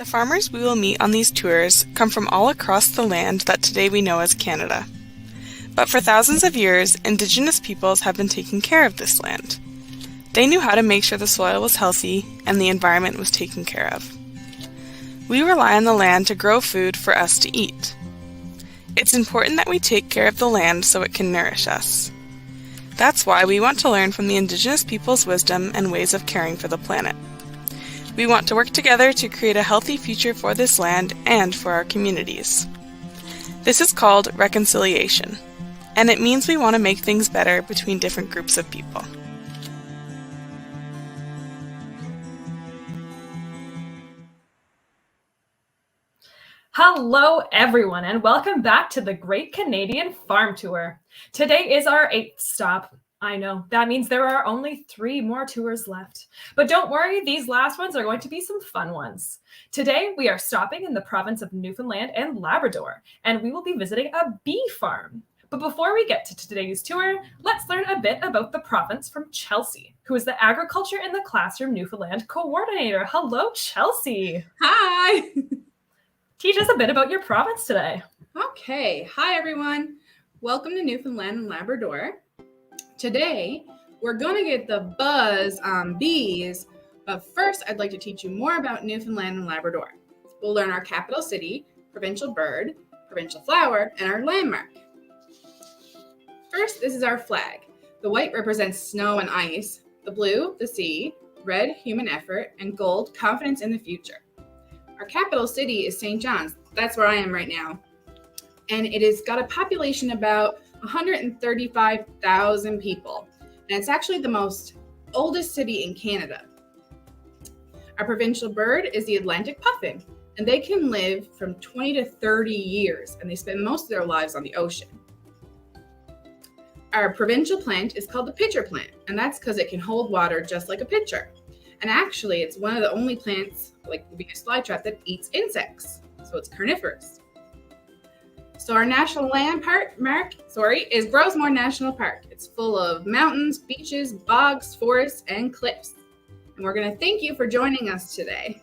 farmers we will meet on these tours come from all across the land that today we know as Canada. But for thousands of years, Indigenous peoples have been taking care of this land. They knew how to make sure the soil was healthy and the environment was taken care of. We rely on the land to grow food for us to eat. It's important that we take care of the land so it can nourish us. That's why we want to learn from the Indigenous people's wisdom and ways of caring for the planet. We want to work together to create a healthy future for this land and for our communities. This is called reconciliation, and it means we want to make things better between different groups of people. Hello everyone, and welcome back to the Great Canadian Farm Tour. Today is our 8th stop. I know, that means there are only 3 more tours left. But don't worry, these last ones are going to be some fun ones. Today we are stopping in the province of Newfoundland and Labrador, and we will be visiting a bee farm. But before we get to today's tour, let's learn a bit about the province from Chelsea, who is the Agriculture in the Classroom Newfoundland Coordinator. Hello, Chelsea. Hi. Teach us a bit about your province today. Okay. Hi, everyone. Welcome to Newfoundland and Labrador. Today, we're going to get the buzz on bees, but first, I'd like to teach you more about Newfoundland and Labrador. We'll learn our capital city, provincial bird, provincial flower, and our landmark. First, this is our flag. The white represents snow and ice, the blue, the sea, red, human effort, and gold, confidence in the future. Our capital city is St. John's. That's where I am right now. And it has got a population about 135,000 people. And it's actually the oldest city in Canada. Our provincial bird is the Atlantic puffin, and they can live from 20 to 30 years, and they spend most of their lives on the ocean. Our provincial plant is called the pitcher plant, and that's because it can hold water just like a pitcher. And actually, it's one of the only plants, like the Venus flytrap, that eats insects. So it's carnivorous. So our national landmark is Grosemore National Park. It's full of mountains, beaches, bogs, forests, and cliffs. And we're going to thank you for joining us today.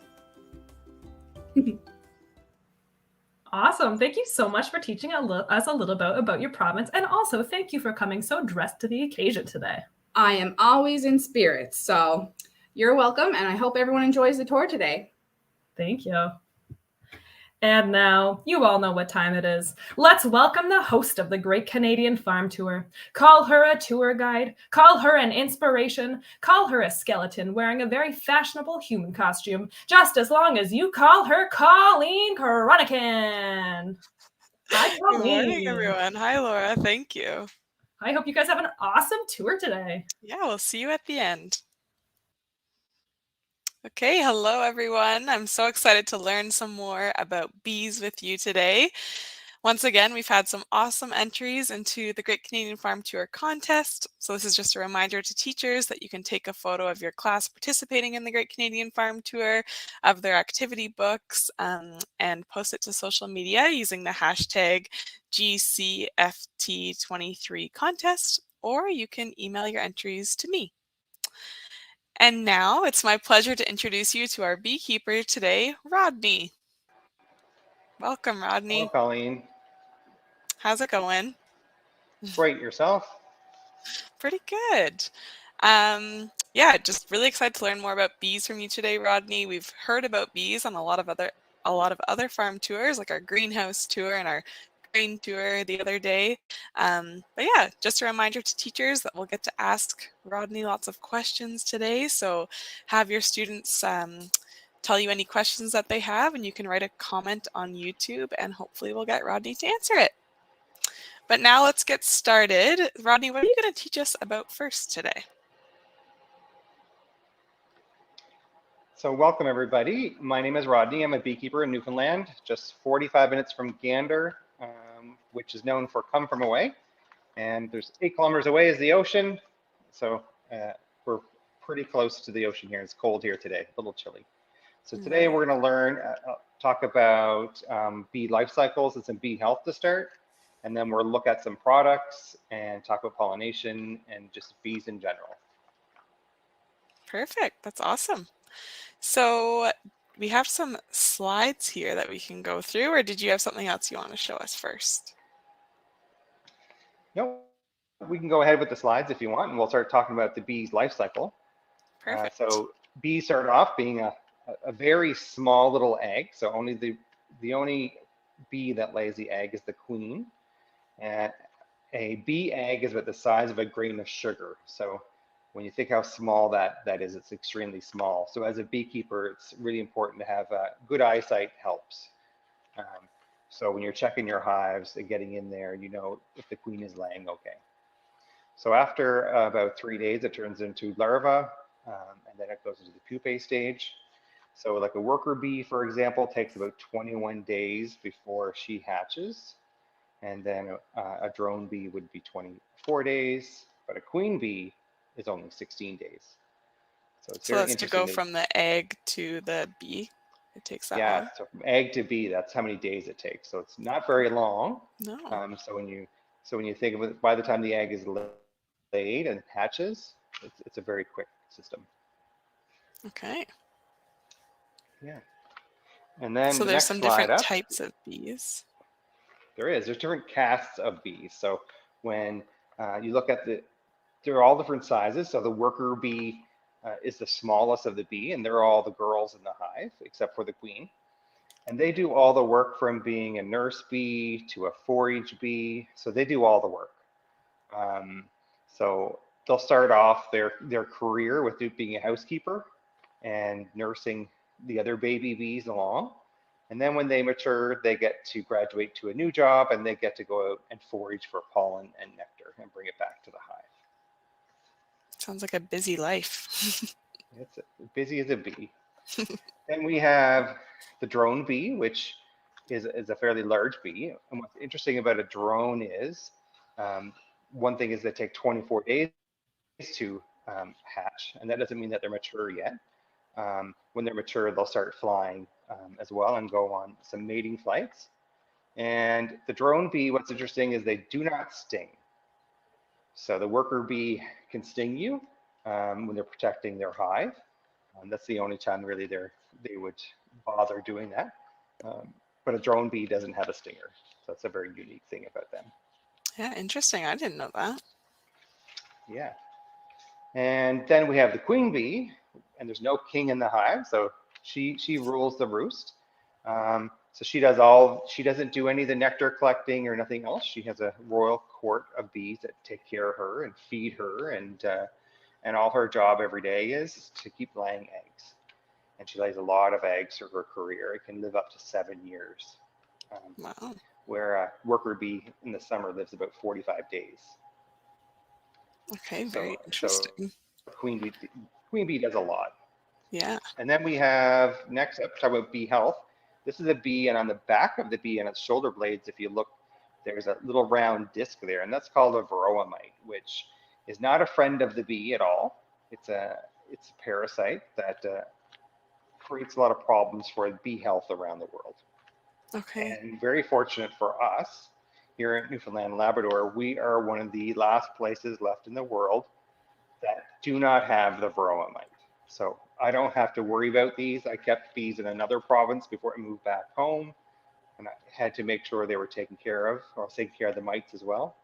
Awesome. Thank you so much for teaching us a little bit about your province. And also, thank you for coming so dressed to the occasion today. I am always in spirits, so you're welcome, and I hope everyone enjoys the tour today. Thank you. And now, you all know what time it is. Let's welcome the host of the Great Canadian Farm Tour. Call her a tour guide, call her an inspiration, call her a skeleton wearing a very fashionable human costume, just as long as you call her Colleen Kronikin. Hi, Colleen. Good morning, everyone. Hi, Laura. Thank you. I hope you guys have an awesome tour today. Yeah, we'll see you at the end. Okay, hello everyone. I'm so excited to learn some more about bees with you today. Once again, we've had some awesome entries into the Great Canadian Farm Tour contest. So this is just a reminder to teachers that you can take a photo of your class participating in the Great Canadian Farm Tour, of their activity books, and post it to social media using the hashtag GCFT23 contest, or you can email your entries to me. And now it's my pleasure to introduce you to our beekeeper today, Rodney. Welcome, Rodney. Hello, Colleen. How's it going? Great. Yourself? Pretty good. Yeah, just really excited to learn more about bees from you today, Rodney. We've heard about bees on a lot of other farm tours, like our greenhouse tour and our grain tour the other day. But yeah, just a reminder to teachers that we'll get to ask Rodney lots of questions today. So have your students tell you any questions that they have, and you can write a comment on YouTube, and hopefully we'll get Rodney to answer it. But now let's get started. Rodney, what are you going to teach us about first today? So welcome, everybody. My name is Rodney. I'm a beekeeper in Newfoundland, just 45 minutes from Gander, which is known for come from away. And there's 8 kilometers away is the ocean. So we're pretty close to the ocean here. It's cold here today, a little chilly. So today we're going to talk about bee life cycles and some bee health to start. And then we'll look at some products and talk about pollination and just bees in general. Perfect. That's awesome. So we have some slides here that we can go through, or did you have something else you want to show us first? No, we can go ahead with the slides if you want, and we'll start talking about the bee's life cycle. Perfect. So bees start off being a very small little egg. So the only bee that lays the egg is the queen. And a bee egg is about the size of a grain of sugar. So when you think how small that is, it's extremely small. So as a beekeeper, it's really important to have good eyesight helps. So when you're checking your hives and getting in there, you know if the queen is laying okay. So after about 3 days, it turns into larva, and then it goes into the pupae stage. So like a worker bee, for example, takes about 21 days before she hatches. And then a drone bee would be 24 days, but a queen bee is only 16 days. So it's So very that's to interesting. go from the egg to the bee. It takes that Yeah, long? so from egg to bee, that's how many days it takes. So it's not very long. No. So when you think of it, by the time the egg is laid and hatches, it's a very quick system. Okay. Yeah. And then So the there's next some slide different up, types of bees. there's different castes of bees. So when you look at they're all different sizes. So the worker bee is the smallest of the bee, and they're all the girls in the hive, except for the queen. And they do all the work from being a nurse bee to a forage bee. So they do all the work. So they'll start off their career with being a housekeeper and nursing the other baby bees along. And then when they mature, they get to graduate to a new job, and they get to go out and forage for pollen and nectar and bring it back to the hive. Sounds like a busy life. It's busy as a bee. Then we have the drone bee, which is a fairly large bee. And what's interesting about a drone is, one thing is they take 24 days to hatch, and that doesn't mean that they're mature yet. When they're mature, they'll start flying as well and go on some mating flights. And the drone bee, what's interesting is they do not sting. So the worker bee can sting you when they're protecting their hive. That's the only time really they would bother doing that. But a drone bee doesn't have a stinger. So that's a very unique thing about them. Yeah, interesting. I didn't know that. Yeah. And then we have the queen bee, and there's no king in the hive, so she rules the roost. So she doesn't do any of the nectar collecting or nothing else. She has a royal court of bees that take care of her and feed her, and all her job every day is to keep laying eggs. And she lays a lot of eggs through her career. It can live up to 7 years. Wow. Where a worker bee in the summer lives about 45 days. Okay, very interesting. Queen bee does a lot. Yeah. And then we have next up, talk about bee health. This is a bee, and on the back of the bee and its shoulder blades, if you look, there's a little round disc there, and that's called a varroa mite, which is not a friend of the bee at all. It's a parasite that creates a lot of problems for bee health around the world. Okay. And very fortunate for us here in Newfoundland and Labrador, we are one of the last places left in the world that do not have the varroa mite. So I don't have to worry about these. I kept bees in another province before I moved back home, and I had to make sure they were taken care of, or I was taking care of the mites as well.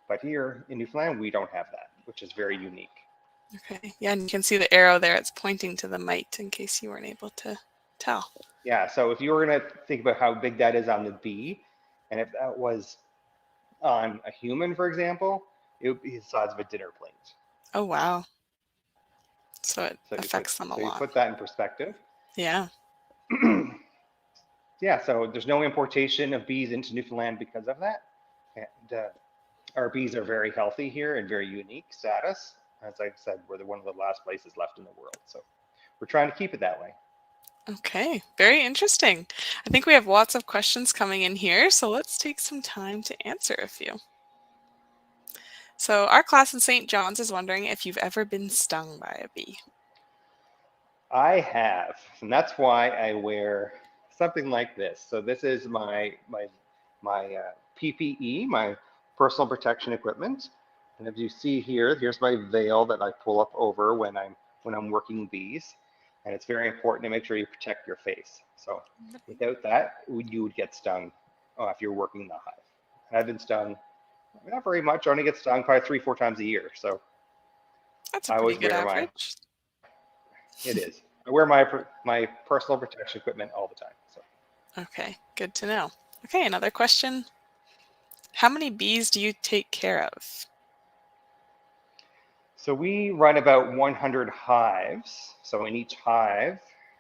But here in Newfoundland, we don't have that, which is very unique. Okay. Yeah, and you can see the arrow there. It's pointing to the mite in case you weren't able to tell. Yeah, so if you were going to think about how big that is on the bee, and if that was on a human, for example, it would be the size of a dinner plate. Oh, wow. So it So affects them a you lot. put that in perspective. Yeah. Yeah, so there's no importation of bees into Newfoundland because of that. And our bees are very healthy here and very unique status. As I said, we're one of the last places left in the world. So we're trying to keep it that way. Okay, very interesting. I think we have lots of questions coming in here, so let's take some time to answer a few. So our class in St. John's is wondering if you've ever been stung by a bee. I have, and that's why I wear something like this. So this is my PPE, my personal protection equipment. And as you see here, here's my veil that I pull up over when I'm working bees. And it's very important to make sure you protect your face. So without that, you would get stung if you're working the hive. I've been stung, not very much, I only get stung probably 3-4 times a year. So That's a I pretty always good wear average. it is. I wear my personal protection equipment all the time. So. Okay, good to know. Okay, another question. How many bees do you take care of? So we run about 100 hives. So in each hive,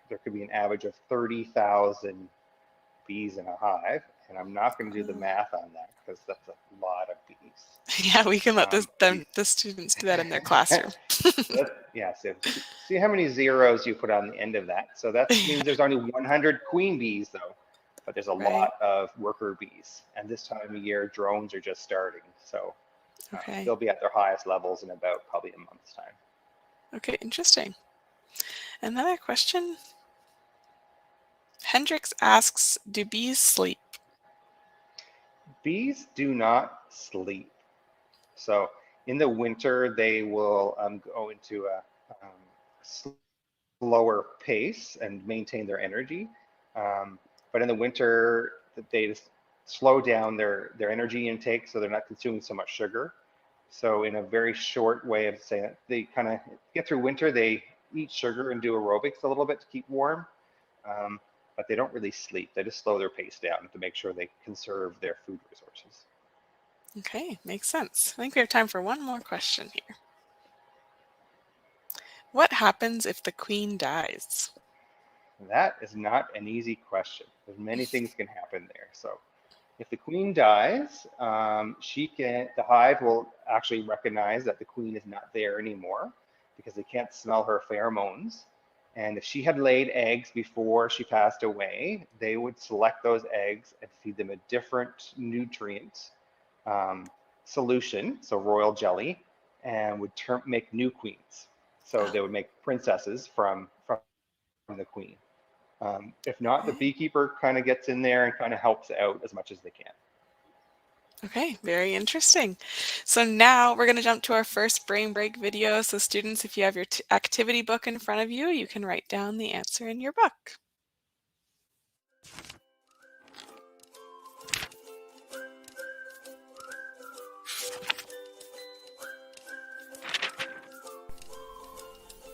there could be an average of 30,000 bees in a hive. And I'm not going to do the math on that because that's a lot of bees. Yeah, we can let But the students do that in their classroom. yeah, so see how many zeros you put on the end of that. So that means there's only 100 queen bees though, but there's a Right. lot of worker bees. And this time of year, drones are just starting. So Okay. they'll be at their highest levels in about probably a month's time. Okay, interesting. Another question. Hendrix asks, do bees sleep? Bees do not sleep. So in the winter, they will go into a slower pace and maintain their energy. But in the winter, they just slow down their energy intake so they're not consuming so much sugar. So in a very short way of saying it, they kind of get through winter, they eat sugar and do aerobics a little bit to keep warm. But they don't really sleep. They just slow their pace down to make sure they conserve their food resources. Okay, makes sense. I think we have time for one more question here. What happens if the queen dies? That is not an easy question. There's many things can happen there. So if the queen dies, the hive will actually recognize that the queen is not there anymore because they can't smell her pheromones. And if she had laid eggs before she passed away, they would select those eggs and feed them a different nutrient solution, so royal jelly, and would make new queens. So they would make princesses from the queen. If not, the beekeeper kind of gets in there and kind of helps out as much as they can. Okay, very interesting. So now we're going to jump to our first brain break video. So students, if you have your activity book in front of you, you can write down the answer in your book.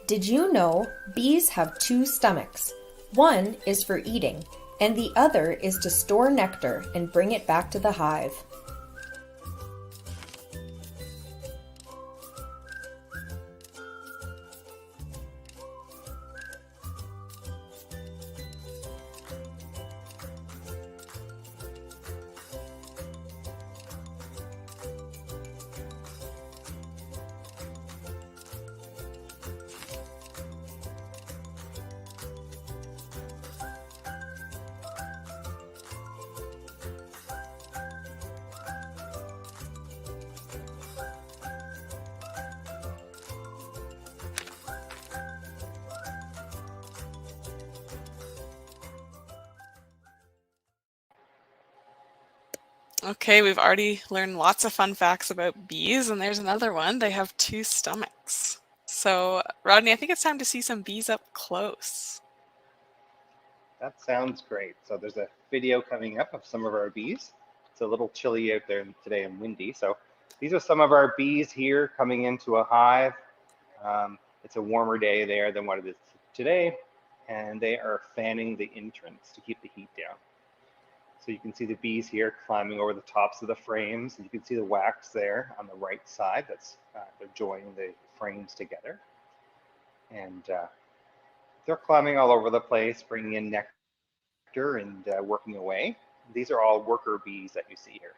Did you know bees have two stomachs? One is for eating, and the other is to store nectar and bring it back to the hive. Okay, we've already learned lots of fun facts about bees, and there's another one. They have two stomachs. So, Rodney, I think it's time to see some bees up close. That sounds great. So there's a video coming up of some of our bees. It's a little chilly out there today and windy. So these are some of our bees here coming into a hive. It's a warmer day there than what it is today, and they are fanning the entrance to keep the heat down. So you can see the bees here climbing over the tops of the frames, and you can see the wax there on the right side. That's they're joining the frames together, and they're climbing all over the place, bringing in nectar and working away. These are all worker bees that you see here.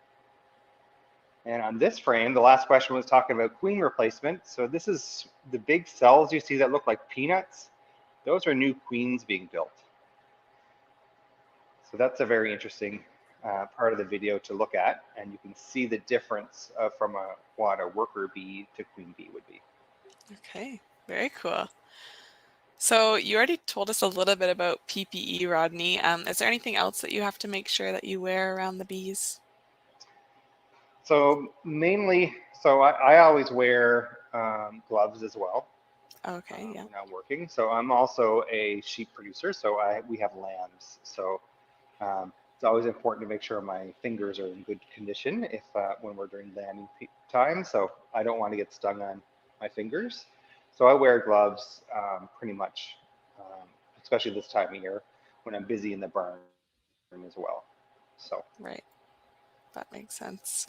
And on this frame, the last question was talking about queen replacement. So this is the big cells you see that look like peanuts. Those are new queens being built. So that's a very interesting part of the video to look at. And you can see the difference from what a worker bee to queen bee would be. Okay, very cool. So you already told us a little bit about PPE, Rodney. Is there anything else that you have to make sure that you wear around the bees? So mainly, I always wear gloves as well. Okay, yeah. when I'm working. So I'm also a sheep producer, so we have lambs. So it's always important to make sure my fingers are in good condition if when we're during lambing time. So I don't want to get stung on my fingers. So I wear gloves pretty much, especially this time of year when I'm busy in the barn as well. So Right. That makes sense.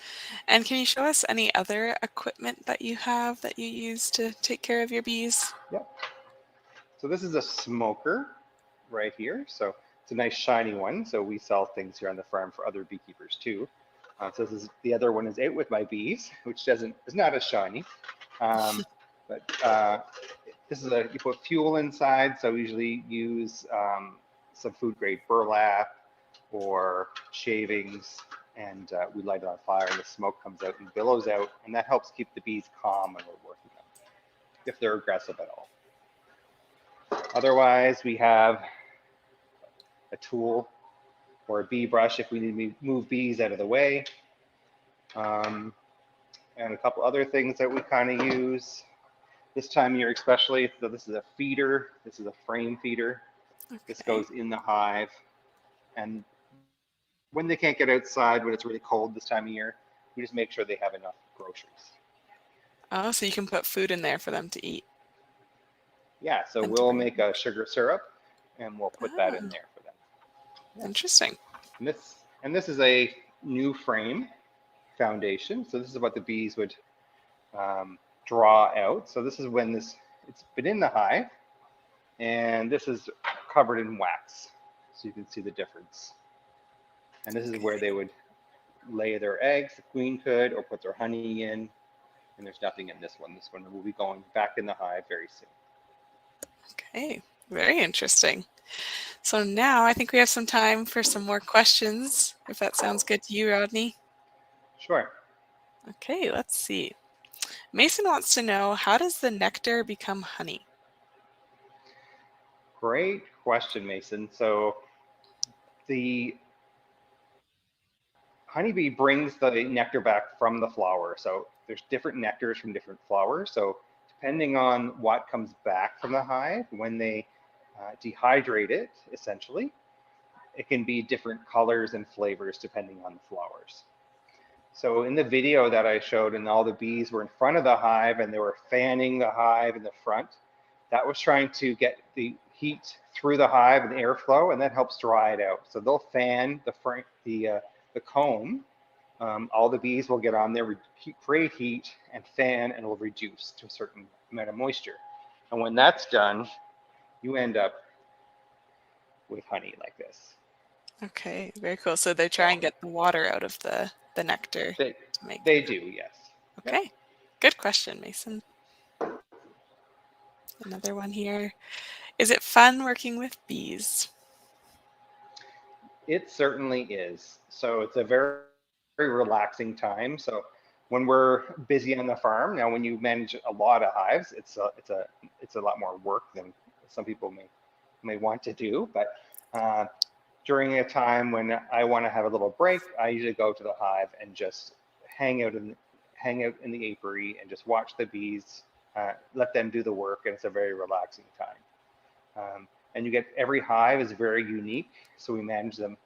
And can you show us any other equipment that you have that you use to take care of your bees? yeah. So this is a smoker right here. So it's a nice shiny one. So we sell things here on the farm for other beekeepers too. So this is the other one is out with my bees, which is not as shiny. But this is you put fuel inside. So we usually use some food grade burlap or shavings, and we light it on fire, and the smoke comes out and billows out, and that helps keep the bees calm when we're working them, if they're aggressive at all. Otherwise, we have a tool or a bee brush if we need to move bees out of the way. And a couple other things that we kind of use this time of year, especially. So this is a feeder. This is a frame feeder. This Okay. goes in the hive. And when they can't get outside, when it's really cold this time of year, we just make sure they have enough groceries. Oh, so you can put food in there for them to eat Yeah, so and to we'll bring make them. a sugar syrup and we'll put that in Ah, there for them. Yeah. interesting. And this is a new frame foundation. So this is what the bees would draw out. So this is when it's been in the hive, and this is covered in wax. So you can see the difference. And this is where they would lay their eggs, the queen could, or put their honey in. And there's nothing in this one. This one will be going back in the hive very soon. Okay, very interesting. So now I think we have some time for some more questions, if that sounds good to you, Rodney. Sure. Okay, let's see. Mason wants to know, how does the nectar become honey? Great question, Mason. So the honeybee brings the nectar back from the flower. So there's different nectars from different flowers. So depending on what comes back from the hive, when they dehydrate it, essentially, it can be different colors and flavors depending on the flowers. So in the video that I showed, and all the bees were in front of the hive and they were fanning the hive in the front, that was trying to get the heat through the hive and the airflow, and that helps dry it out. So they'll fan the comb. All the bees will get on there, create heat, and fan, and will reduce to a certain amount of moisture. And when that's done, you end up with honey like this. Okay, very cool. So they try and get the water out of the nectar They, to make they it. do, yes. Yep. Okay, good question, Mason. Another one here. Is it fun working with bees? It certainly is. So it's a very, very relaxing time. So when we're busy on the farm, now when you manage a lot of hives, it's a lot more work than some people may want to do. But during a time when I want to have a little break, I usually go to the hive and just hang out in the apiary and just watch the bees, let them do the work, and it's a very relaxing time. And every hive is very unique, so we manage them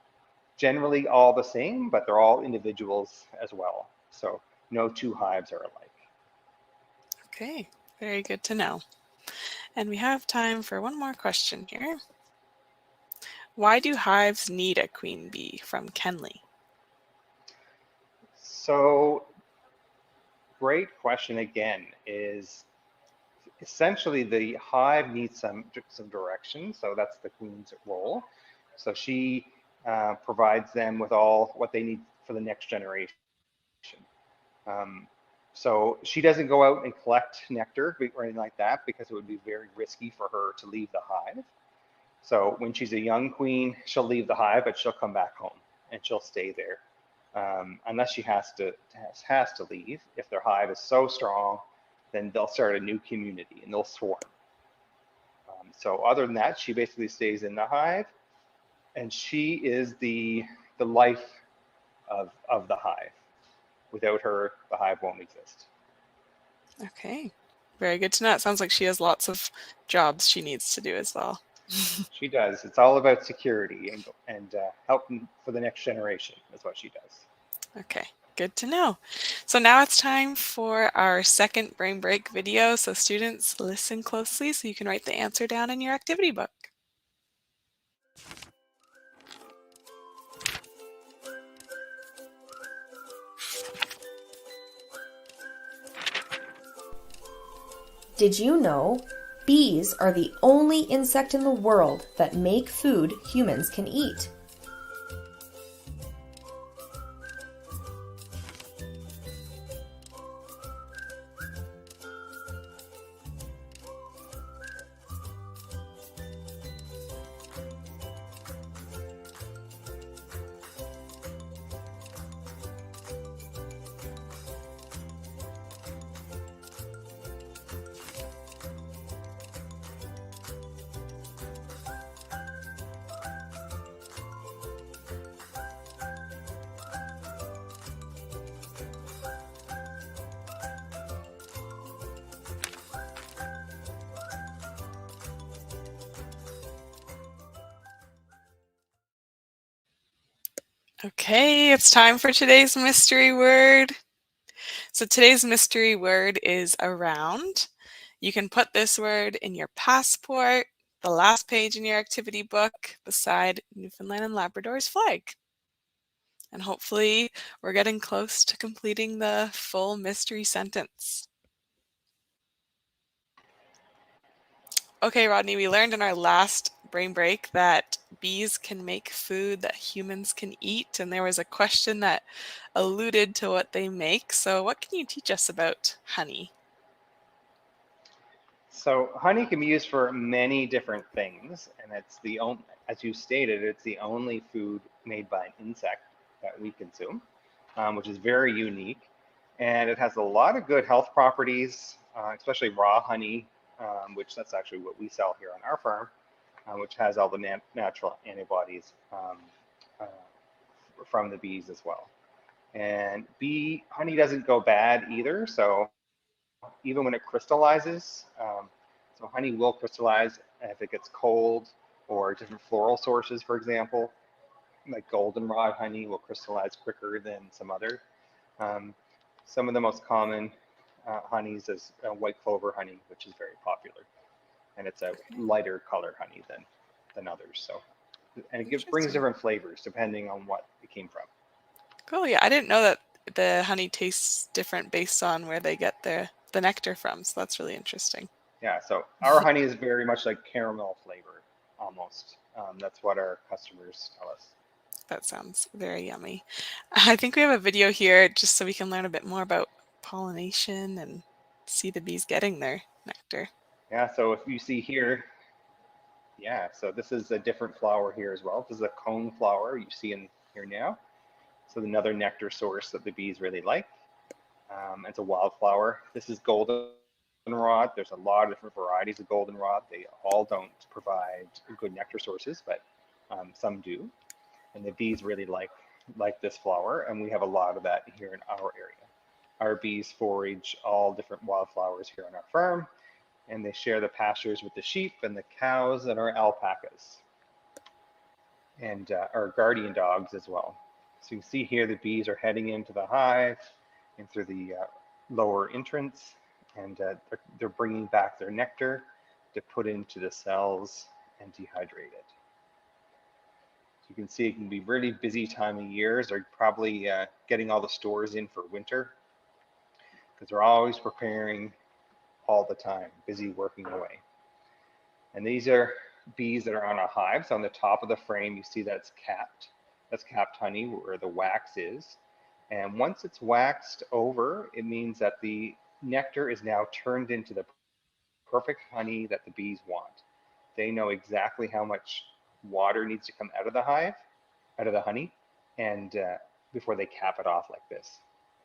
generally all the same, but they're all individuals as well. So no two hives are alike. Okay, very good to know. And we have time for one more question here. Why do hives need a queen bee? From Kenley. So great question again. Is essentially the hive needs some direction. So that's the queen's role. So she provides them with all what they need for the next generation. Um, so she doesn't go out and collect nectar or anything like that because it would be very risky for her to leave the hive. So when she's a young queen, she'll leave the hive, but she'll come back home and she'll stay there unless she has to leave. If their hive is so strong, then they'll start a new community and they'll swarm. So other than that, she basically stays in the hive, and she is the life of the hive. Without her, the hive won't exist. Okay, Very good to know. It sounds like she has lots of jobs she needs to do as well. She does. It's all about security and helping for the next generation is what she does. Okay, good to know. So now it's time for our second brain break video. So students, listen closely so you can write the answer down in your activity book. Did you know bees are the only insect in the world that make food humans can eat? Okay, it's time for today's mystery word. So today's mystery word is around. You can put this word in your passport, the last page in your activity book, beside Newfoundland and Labrador's flag. And hopefully we're getting close to completing the full mystery sentence. Okay, Rodney, we learned in our last brain break that bees can make food that humans can eat, and there was a question that alluded to what they make. So what can you teach us about honey? So honey can be used for many different things, and it's the only, as you stated, it's the only food made by an insect that we consume, which is very unique. And it has a lot of good health properties, especially raw honey, which that's actually what we sell here on our farm, which has all the natural antibodies uh, from the bees as well. And bee honey doesn't go bad either, so even when it crystallizes, so honey will crystallize if it gets cold or different floral sources, for example, like goldenrod honey will crystallize quicker than some other. Some of the most common honeys is white clover honey, which is very popular, and it's a lighter color honey than others. So, and it brings different flavors depending on what it came from. Cool. Yeah, I didn't know that the honey tastes different based on where they get the nectar from. So that's really interesting. Yeah. So our honey is very much like caramel flavor, almost. That's what our customers tell us. That sounds very yummy. I think we have a video here just so we can learn a bit more about pollination and see the bees getting their nectar. Yeah. So if you see here, yeah. So this is a different flower here as well. This is a cone flower you see in here now. So another nectar source that the bees really like. It's a wildflower. This is goldenrod. There's a lot of different varieties of goldenrod. They all don't provide good nectar sources, but some do. And the bees really like this flower, and we have a lot of that here in our area. Our bees forage all different wildflowers here on our farm, and they share the pastures with the sheep and the cows and our alpacas, and our guardian dogs as well. So you can see here the bees are heading into the hive and through the lower entrance, and they're bringing back their nectar to put into the cells and dehydrate it. So you can see it can be really busy time of years. They're probably getting all the stores in for winter because they're always preparing all the time, busy working away. And these are bees that are on a hive. So on the top of the frame, you see that's capped. That's capped honey where the wax is. And once it's waxed over, it means that the nectar is now turned into the perfect honey that the bees want. They know exactly how much water needs to come out of the hive, out of the honey, and before they cap it off like this.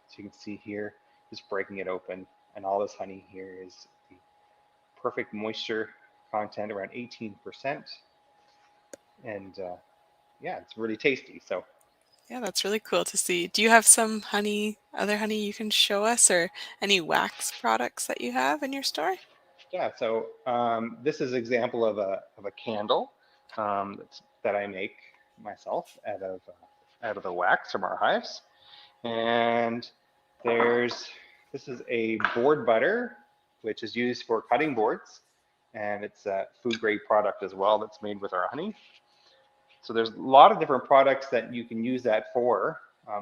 So you can see here, just breaking it open, and all this honey here is the perfect moisture content, around 18%. And yeah, it's really tasty. So Yeah, that's really cool to see. Do you have some honey, other honey you can show us, or any wax products that you have in your store? Yeah, so this is an example of a candle that I make myself out of the wax from our hives. And this is a board butter, which is used for cutting boards, and it's a food grade product as well that's made with our honey. So there's a lot of different products that you can use that for.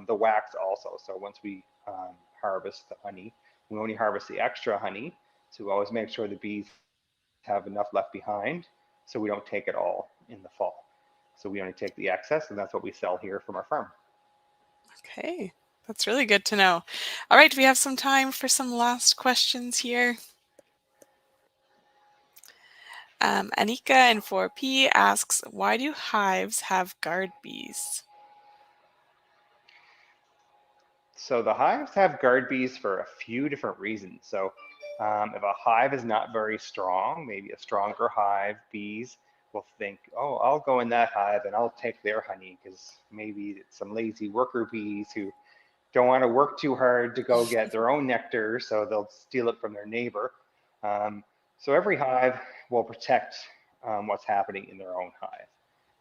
The wax also. So once we harvest the honey, we only harvest the extra honey. So we always make sure the bees have enough left behind, so we don't take it all in the fall. So we only take the excess, and that's what we sell here from our farm. Okay, that's really good to know. All right, do we have some time for some last questions here? Anika in 4P asks, why do hives have guard bees? So the hives have guard bees for a few different reasons. So if a hive is not very strong, maybe a stronger hive, bees will think, oh, I'll go in that hive and I'll take their honey, because maybe it's some lazy worker bees who don't want to work too hard to go get their own nectar, so they'll steal it from their neighbor. So every hive will protect what's happening in their own hive.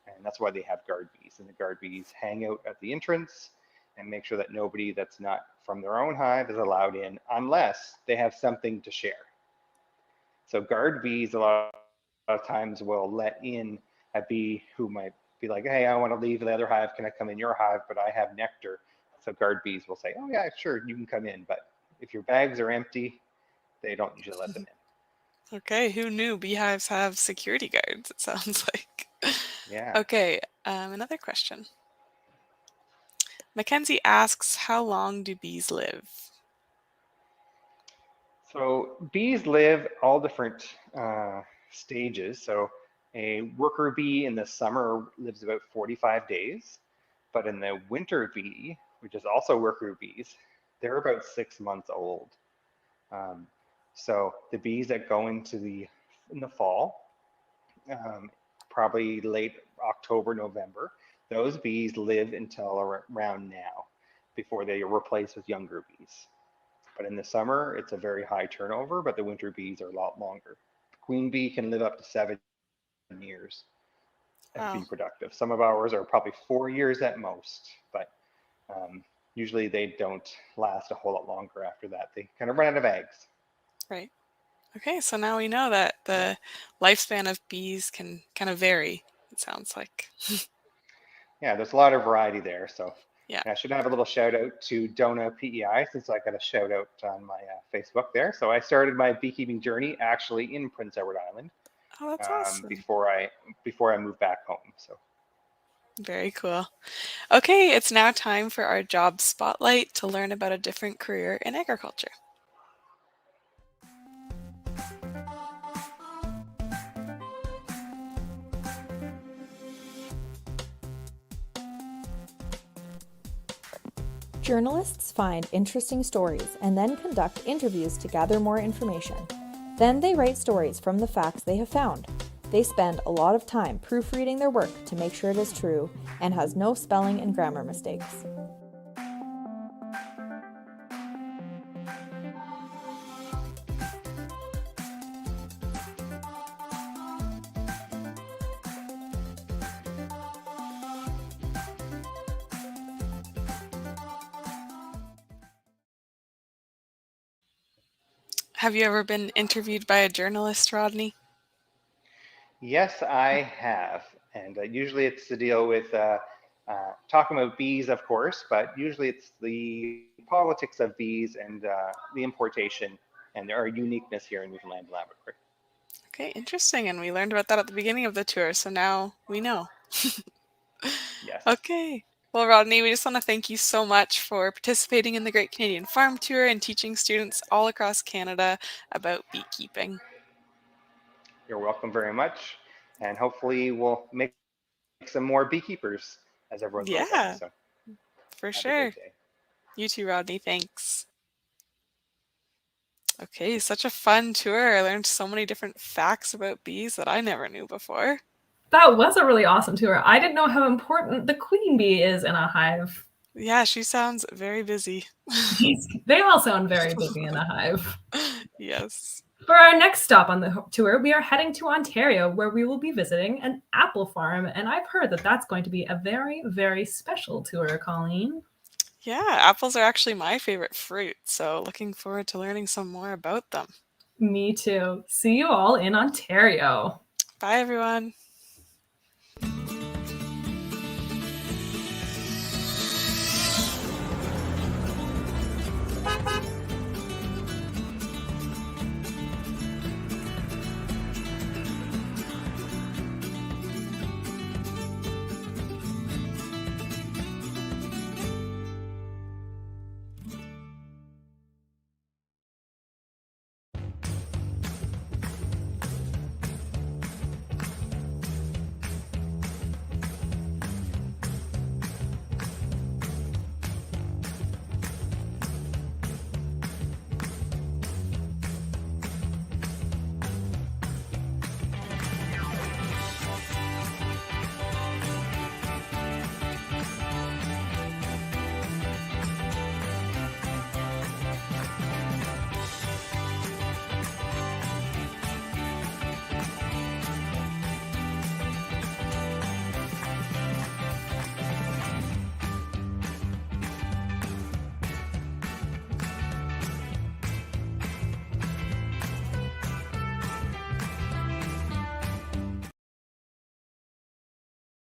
And that's why they have guard bees. And the guard bees hang out at the entrance and make sure that nobody that's not from their own hive is allowed in unless they have something to share. So guard bees a lot of times will let in a bee who might be like, hey, I want to leave the other hive. Can I come in your hive? But I have nectar. So guard bees will say, oh yeah, sure, you can come in. But if your bags are empty, they don't usually let them in. Okay, who knew beehives have security guards, it sounds like. Yeah. Okay, another question. Mackenzie asks, how long do bees live? So bees live all different stages. So a worker bee in the summer lives about 45 days, but in the winter bee, which is also worker bees, they're about 6 months old. So the bees that go in the fall, probably late October, November, those bees live until around now before they are replaced with younger bees. But in the summer, it's a very high turnover, but the winter bees are a lot longer. The queen bee can live up to 7 years and be Wow. productive. Some of ours are probably 4 years at most, but usually they don't last a whole lot longer after that. They kind of run out of eggs. Right. Okay, so now we know that the lifespan of bees can kind of vary, it sounds like. Yeah, there's a lot of variety there. So Yeah. I should have a little shout out to Dona PEI, since I got a shout out on my Facebook there. So I started my beekeeping journey actually in Prince Edward Island Oh, that's awesome. before I moved back home. So Very cool. Okay, it's now time for our job spotlight to learn about a different career in agriculture. Journalists find interesting stories and then conduct interviews to gather more information. Then they write stories from the facts they have found. They spend a lot of time proofreading their work to make sure it is true and has no spelling and grammar mistakes. Have you ever been interviewed by a journalist, Rodney? yes, I have. And usually it's to deal with talking about bees, of course, but usually it's the politics of bees and the importation and our uniqueness here in Newfoundland and Labrador. Okay, interesting. And we learned about that at the beginning of the tour, so now we know. Yes. Okay. Well, Rodney, we just want to thank you so much for participating in the Great Canadian Farm Tour and teaching students all across Canada about beekeeping. You're welcome very much. And hopefully we'll make some more beekeepers as everyone grows up. Yeah, So for have a great sure. day. You too, Rodney. Thanks. Okay, such a fun tour. I learned so many different facts about bees that I never knew before. That was a really awesome tour. I didn't know how important the queen bee is in a hive. Yeah, she sounds very busy. They all sound very busy in a hive. Yes. For our next stop on the tour, we are heading to Ontario, where we will be visiting an apple farm. And I've heard that that's going to be a very, very special tour, Colleen. Yeah, apples are actually my favorite fruit, so looking forward to learning some more about them. Me too. See you all in Ontario. Bye, everyone.